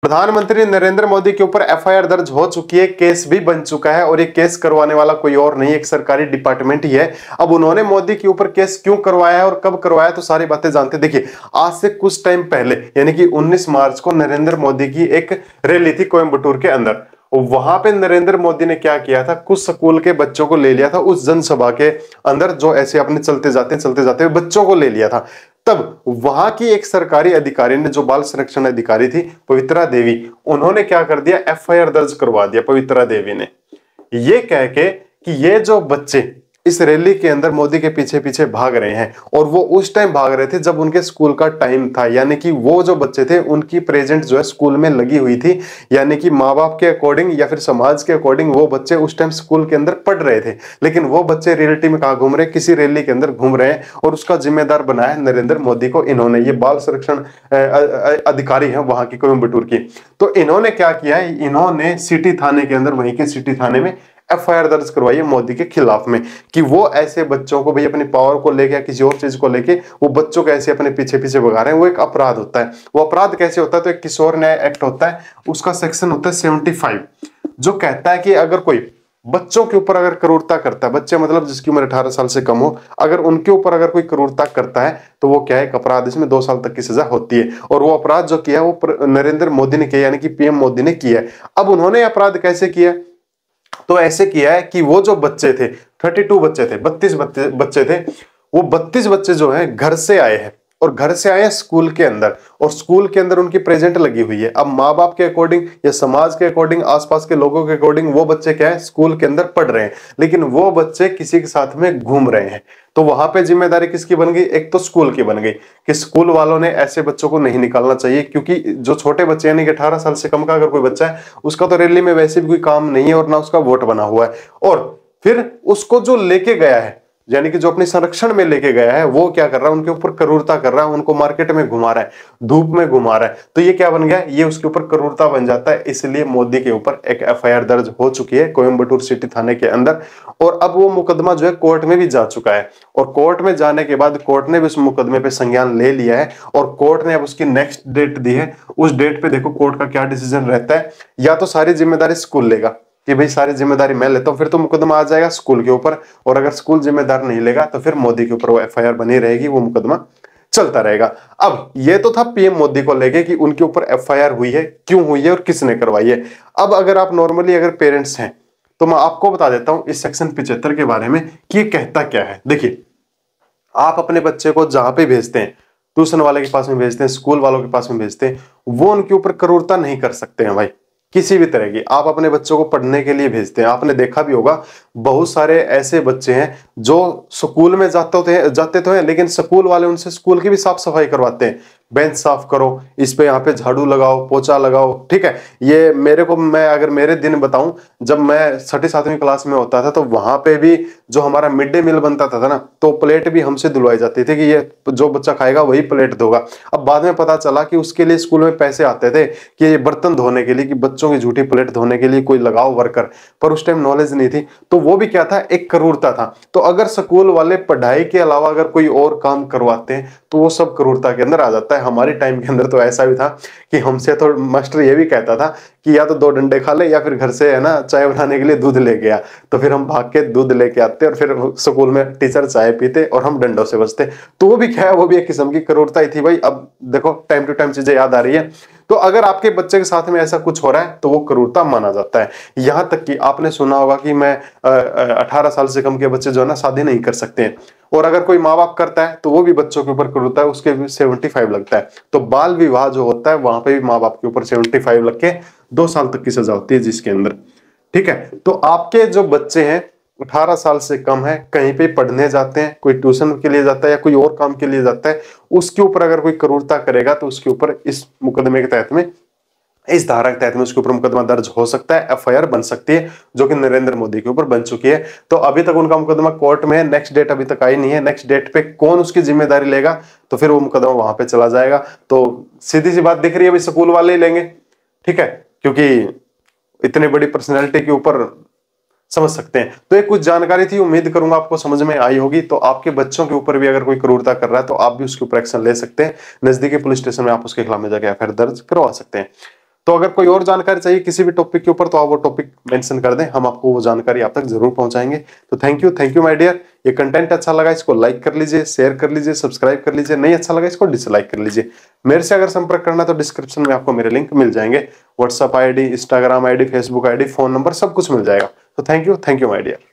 प्रधानमंत्री नरेंद्र मोदी के ऊपर एफआईआर दर्ज हो चुकी है, केस भी बन चुका है और ये केस करवाने वाला कोई और नहीं, एक सरकारी डिपार्टमेंट ही है। अब उन्होंने मोदी के ऊपर केस क्यों करवाया है और कब करवाया, तो सारी बातें जानते हैं। देखिए, आज से कुछ टाइम पहले यानी कि 19 मार्च को नरेंद्र मोदी की एक रैली थी कोयंबटूर के अंदर। वहां पे नरेंद्र मोदी ने क्या किया था, कुछ स्कूल के बच्चों को ले लिया था उस जनसभा के अंदर, जो ऐसे अपने चलते जाते बच्चों को ले लिया था। तब वहां की एक सरकारी अधिकारी ने, जो बाल संरक्षण अधिकारी थी पवित्रा देवी, उन्होंने क्या कर दिया, एफआईआर दर्ज करवा दिया पवित्रा देवी ने, ये कह के कि ये जो बच्चे इस रैली के अंदर मोदी के पीछे पीछे भाग रहे हैं, और वो उस टाइम भाग रहे थे जब उनके स्कूल का टाइम था, यानी कि वो जो बच्चे थे उनकी प्रेजेंट जो है स्कूल में लगी हुई थी, यानी कि माँ बाप के अकॉर्डिंग या फिर समाज के अकॉर्डिंग वो बच्चे उस टाइम स्कूल के अंदर पढ़ रहे थे। लेकिन वो बच्चे रियलिटी में कहाँ घूम रहे, किसी रैली के अंदर घूम रहे हैं, और उसका जिम्मेदार बनाया नरेंद्र मोदी को इन्होंने। ये बाल संरक्षण अधिकारी है वहां की कोयंबटूर की। तो इन्होंने क्या किया है, इन्होंने सिटी थाने के अंदर, वहीं के सिटी थाने में एफआईआर दर्ज करवाई है मोदी के खिलाफ में, कि वो ऐसे बच्चों को भाई अपनी पावर को लेके या किसी और चीज को लेके वो बच्चों को ऐसे अपने पीछे पीछे भगा रहे हैं। वो एक अपराध होता है। वो अपराध कैसे होता है, तो एक किशोर न्याय एक्ट होता है, उसका सेक्शन होता है 75, जो कहता है कि अगर कोई बच्चों के ऊपर अगर क्रूरता करता है, बच्चे मतलब जिसकी उम्र 18 साल से कम हो, अगर उनके ऊपर अगर कोई क्रूरता करता है तो वो क्या है, एक अपराध, इसमें 2 साल तक की सजा होती है। और वो अपराध जो किया वो नरेंद्र मोदी ने किया, यानी कि पीएम मोदी ने किया है। अब उन्होंने अपराध कैसे किया, तो ऐसे किया है कि वो जो बच्चे थे, 32 बच्चे थे, 32 बच्चे थे, वो 32 बच्चे जो है घर से आए हैं, और घर से आए हैं स्कूल के अंदर, और स्कूल के अंदर उनकी प्रेजेंट लगी हुई है। अब माँ बाप के अकॉर्डिंग या समाज के अकॉर्डिंग, आसपास के लोगों के अकॉर्डिंग वो बच्चे क्या है, स्कूल के अंदर पढ़ रहे हैं, लेकिन वो बच्चे किसी के साथ में घूम रहे हैं। तो वहां पे जिम्मेदारी किसकी बन गई, एक तो स्कूल की बन गई कि स्कूल वालों ने ऐसे बच्चों को नहीं निकालना चाहिए, क्योंकि जो छोटे बच्चे यानी कि 18 साल से कम का अगर कोई बच्चा है, उसका तो रैली में वैसे भी कोई काम नहीं है और ना उसका वोट बना हुआ है। और फिर उसको जो लेके गया है, यानी कि जो अपने संरक्षण में लेके गया है, वो क्या कर रहा है, उनके ऊपर क्रूरता कर रहा है, उनको मार्केट में घुमा रहा है, धूप में घुमा रहा है। तो ये क्या बन गया, ये उसके ऊपर क्रूरता बन जाता है। इसलिए मोदी के ऊपर एक एफआईआर दर्ज हो चुकी है कोयंबटूर सिटी थाने के अंदर, और अब वो मुकदमा जो है कोर्ट में भी जा चुका है। और कोर्ट में जाने के बाद कोर्ट ने भी उस मुकदमे पे संज्ञान ले लिया है, और कोर्ट ने अब उसकी नेक्स्ट डेट दी है। उस डेट पे देखो कोर्ट का क्या डिसीजन रहता है। या तो सारी जिम्मेदारी स्कूल लेगा कि भाई सारी जिम्मेदारी मैं लेता हूं, फिर तो मुकदमा आ जाएगा स्कूल के ऊपर, और अगर स्कूल जिम्मेदार नहीं लेगा तो फिर मोदी के ऊपर वो एफआईआर बनी रहेगी, वो मुकदमा चलता रहेगा। अब ये तो था पीएम मोदी को लेके कि उनके ऊपर एफआईआर हुई है, क्यों हुई है और किसने करवाई है। अब अगर आप नॉर्मली अगर पेरेंट्स हैं तो मैं आपको बता देता हूं इस सेक्शन 75 के बारे में कि ये कहता क्या है। देखिए, आप अपने बच्चे को जहां पे भेजते हैं, ट्यूशन वाले के पास में भेजते हैं, स्कूल वालों के पास में भेजते हैं, वो उनके ऊपर क्रूरता नहीं कर सकते हैं भाई, किसी भी तरह की। आप अपने बच्चों को पढ़ने के लिए भेजते हैं, आपने देखा भी होगा बहुत सारे ऐसे बच्चे हैं जो स्कूल में जाते तो हैं, लेकिन स्कूल वाले उनसे स्कूल की भी साफ सफाई करवाते हैं, बेंच साफ करो, इस पे यहाँ पे झाड़ू लगाओ, पोछा लगाओ, ठीक है। ये मेरे को, मैं अगर मेरे दिन बताऊं, जब मैं 6ठी-7वीं क्लास में होता था तो वहां पे भी जो हमारा मिड डे मील बनता था ना, तो प्लेट भी हमसे धुलवाई जाती थी कि ये जो बच्चा खाएगा वही प्लेट धोगा। अब बाद में पता चला कि उसके लिए स्कूल में पैसे आते थे कि ये बर्तन धोने के लिए, कि बच्चों की झूठी प्लेट धोने के लिए कोई लगाओ वर्कर, पर उस टाइम नॉलेज नहीं थी। तो वो भी क्या था, एक क्रूरता था। तो अगर स्कूल वाले पढ़ाई के अलावा अगर कोई और काम करवाते हैं तो वो सब क्रूरता के अंदर आ जाता है। हमारे टाइम के अंदर तो ऐसा भी था कि हमसे तो मास्टर ये भी कहता था कि या तो 2 डंडे खा ले या फिर घर से है ना चाय बनाने के लिए दूध लेके आ। तो फिर हम भाग के दूध लेके आते और फिर स्कूल में टीचर चाय पीते और हम डंडों से बचते। तो वो भी क्या है, वो भी एक किस्म की क्रूरता ही थी भाई। अब देखो टाइम टू टाइम चीजें याद आ रही है। तो अगर आपके बच्चे के साथ में ऐसा कुछ हो रहा है तो वो क्रूरता माना जाता है। यहां तक कि आपने सुना होगा कि मैं 18 साल से कम के बच्चे जो है ना शादी नहीं कर सकते हैं, और अगर कोई माँ बाप करता है तो वो भी बच्चों के ऊपर क्रूरता है, उसके भी 75 लगता है। तो बाल विवाह जो होता है वहां पे भी माँ बाप के ऊपर 75 लग के 2 साल तक की सजा होती है जिसके अंदर, ठीक है। तो आपके जो बच्चे हैं 18 साल से कम है, कहीं पे पढ़ने जाते हैं, कोई ट्यूशन के लिए जाता है या कोई और काम के लिए जाता है, उसके ऊपर अगर कोई क्रूरता करेगा तो उसके ऊपर इस मुकदमे के तहत में, इस धारा के तहत में उसके ऊपर मुकदमा दर्ज हो सकता है, एफआईआर बन सकती है, जो कि नरेंद्र मोदी के ऊपर बन चुकी है। तो अभी तक उनका मुकदमा कोर्ट में है, नेक्स्ट डेट अभी तक आई नहीं है। नेक्स्ट डेट पे कौन उसकी जिम्मेदारी लेगा तो फिर वो मुकदमा वहां पे चला जाएगा। तो सीधी सी बात दिख रही है भाई, स्कूल वाले ही लेंगे, ठीक है, क्योंकि इतनी बड़ी पर्सनैलिटी के ऊपर समझ सकते हैं। तो ये कुछ जानकारी थी, उम्मीद करूंगा आपको समझ में आई होगी। तो आपके बच्चों के ऊपर भी अगर कोई क्रूरता कर रहा है तो आप भी उसके ऊपर एक्शन ले सकते हैं। नजदीकी पुलिस स्टेशन में आप उसके खिलाफ में जाकर एफआईआर दर्ज करवा सकते हैं। तो अगर कोई और जानकारी चाहिए किसी भी टॉपिक के ऊपर तो आप वो टॉपिक मेंशन कर दें, हम आपको वो जानकारी आप तक जरूर पहुंचाएंगे। तो थैंक यू माय डियर। ये कंटेंट अच्छा लगा इसको लाइक कर लीजिए, शेयर कर लीजिए, सब्सक्राइब कर लीजिए, नहीं अच्छा लगा इसको डिसलाइक कर लीजिए। मेरे से अगर संपर्क करना तो डिस्क्रिप्शन में आपको मेरे लिंक मिल जाएंगे, WhatsApp ID, Instagram ID, Facebook ID, phone number सब कुछ मिल जाएगा। तो थैंक यू माय डियर।